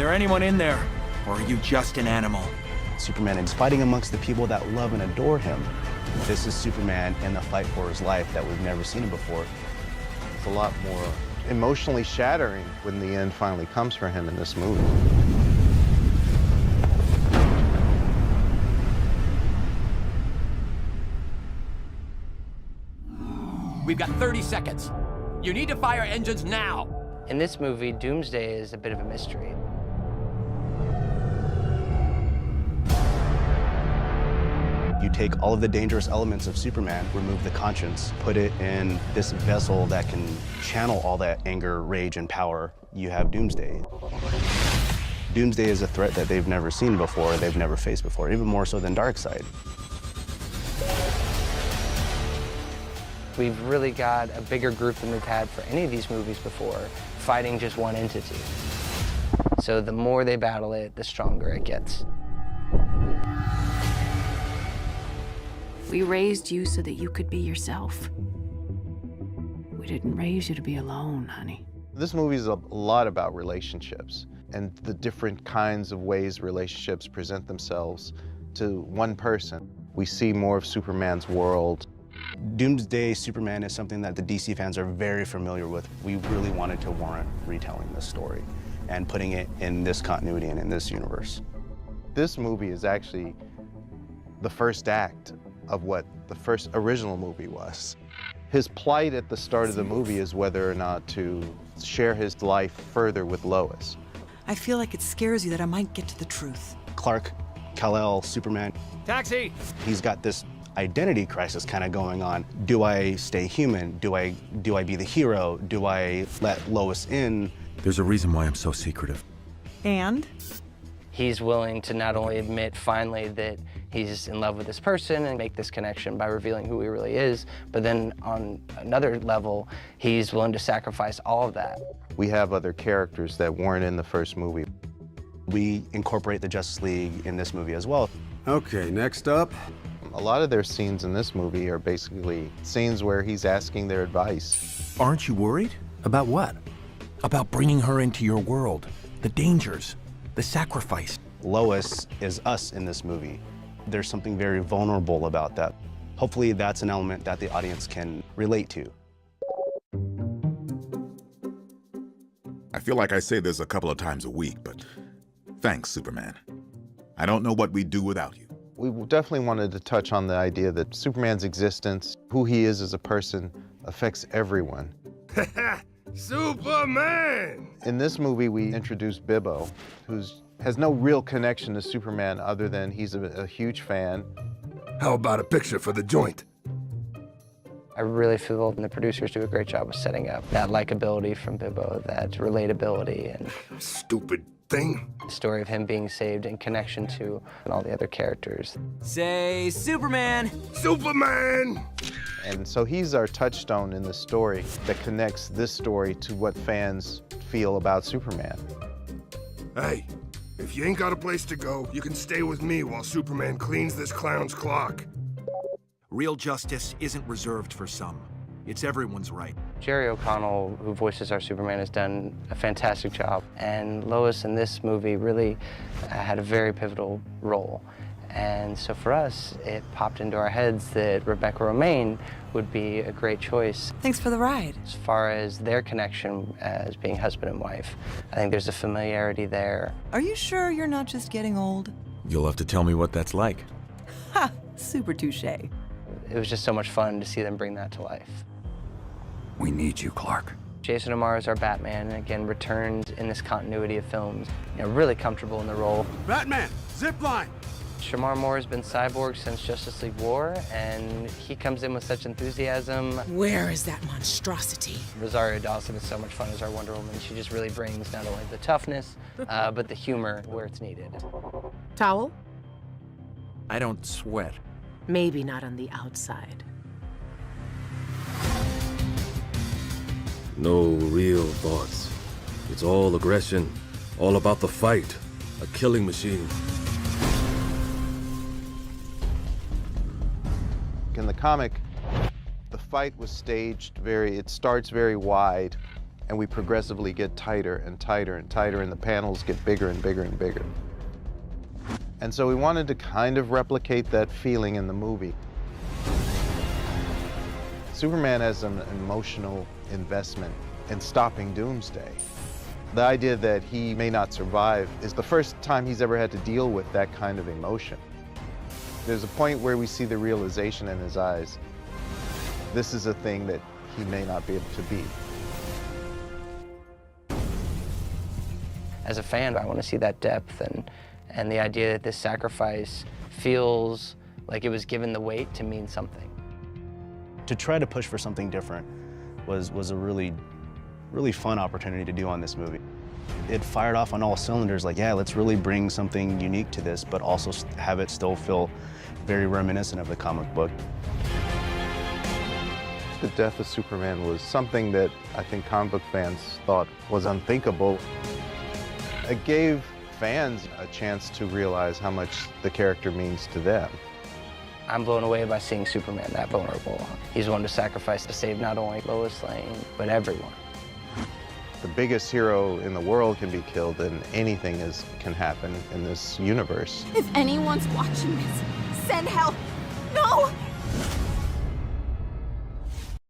there anyone in there? Or are you just an animal? Superman is fighting amongst the people that love and adore him. This is Superman in the fight for his life that we've never seen him before. It's a lot more emotionally shattering when the end finally comes for him in this movie. We've got 30 seconds. You need to fire engines now. In this movie, Doomsday is a bit of a mystery. You take all of the dangerous elements of Superman, remove the conscience, put it in this vessel that can channel all that anger, rage, and power. You have Doomsday. Doomsday is a threat that they've never seen before, they've never faced before, even more so than Darkseid. We've really got a bigger group than we've had for any of these movies before, fighting just one entity. So the more they battle it, the stronger it gets. We raised you so that you could be yourself. We didn't raise you to be alone, honey. This movie is a lot about relationships and the different kinds of ways relationships present themselves to one person. We see more of Superman's world. Doomsday Superman is something that the DC fans are very familiar with. We really wanted to warrant retelling this story and putting it in this continuity and in this universe. This movie is actually the first act of what the first original movie was. His plight at the start of the movie is whether or not to share his life further with Lois. I feel like it scares you that I might get to the truth. Clark, Kal-El, Superman. Taxi! He's got this identity crisis kind of going on. Do I stay human? Do I be the hero? Do I let Lois in? There's a reason why I'm so secretive. And? He's willing to not only admit finally that he's in love with this person and make this connection by revealing who he really is, but then on another level, he's willing to sacrifice all of that. We have other characters that weren't in the first movie. We incorporate the Justice League in this movie as well. Okay, next up. A lot of their scenes in this movie are basically scenes where he's asking their advice. Aren't you worried? About what? About bringing her into your world. The dangers. The sacrifice. Lois is us in this movie. There's something very vulnerable about that. Hopefully that's an element that the audience can relate to. I feel like I say this a couple of times a week, but thanks, Superman. I don't know what we'd do without you. We definitely wanted to touch on the idea that Superman's existence, who he is as a person, affects everyone. Superman! In this movie, we introduce Bibbo, who has no real connection to Superman other than he's a huge fan. How about a picture for the joint? I really feel the producers do a great job of setting up that likability from Bibbo, that relatability, and Stupid thing. the story of him being saved in connection to all the other characters. Say Superman! Superman! And so he's our touchstone in the story that connects this story to what fans feel about Superman. Hey, if you ain't got a place to go, you can stay with me while Superman cleans this clown's clock. Real justice isn't reserved for some. It's everyone's right. Jerry O'Connell, who voices our Superman, has done a fantastic job. And Lois in this movie really had a very pivotal role. And so for us, it popped into our heads that Rebecca Romijn would be a great choice. Thanks for the ride. As far as their connection as being husband and wife, I think there's a familiarity there. Are you sure you're not just getting old? You'll have to tell me what that's like. Ha! Super touche. It was just so much fun to see them bring that to life. We need you, Clark. Jason O'Mara is our Batman, and again, returned in this continuity of films. You know, really comfortable in the role. Batman, zip line! Shamar Moore has been Cyborg since Justice League War, and he comes in with such enthusiasm. Where is that monstrosity? Rosario Dawson is so much fun as our Wonder Woman. She just really brings not only the toughness, but the humor where it's needed. Towel? I don't sweat. Maybe not on the outside. No real thoughts. It's all aggression, all about the fight, a killing machine. In the comic, the fight was staged it starts very wide, and we progressively get tighter and tighter and tighter, and the panels get bigger and bigger and bigger. And so we wanted to kind of replicate that feeling in the movie. Superman has an emotional investment in stopping Doomsday. The idea that he may not survive is the first time he's ever had to deal with that kind of emotion. There's a point where we see the realization in his eyes. This is a thing that he may not be able to be. As a fan, I want to see that depth and the idea that this sacrifice feels like it was given the weight to mean something. To try to push for something different was a really fun opportunity to do on this movie. It fired off on all cylinders, like, yeah, let's really bring something unique to this, but also have it still feel very reminiscent of the comic book. The death of Superman was something that I think comic book fans thought was unthinkable. It gave fans a chance to realize how much the character means to them. I'm blown away by seeing Superman that vulnerable. He's willing to sacrifice to save not only Lois Lane, but everyone. The biggest hero in the world can be killed, and anything can happen in this universe. If anyone's watching this, send help.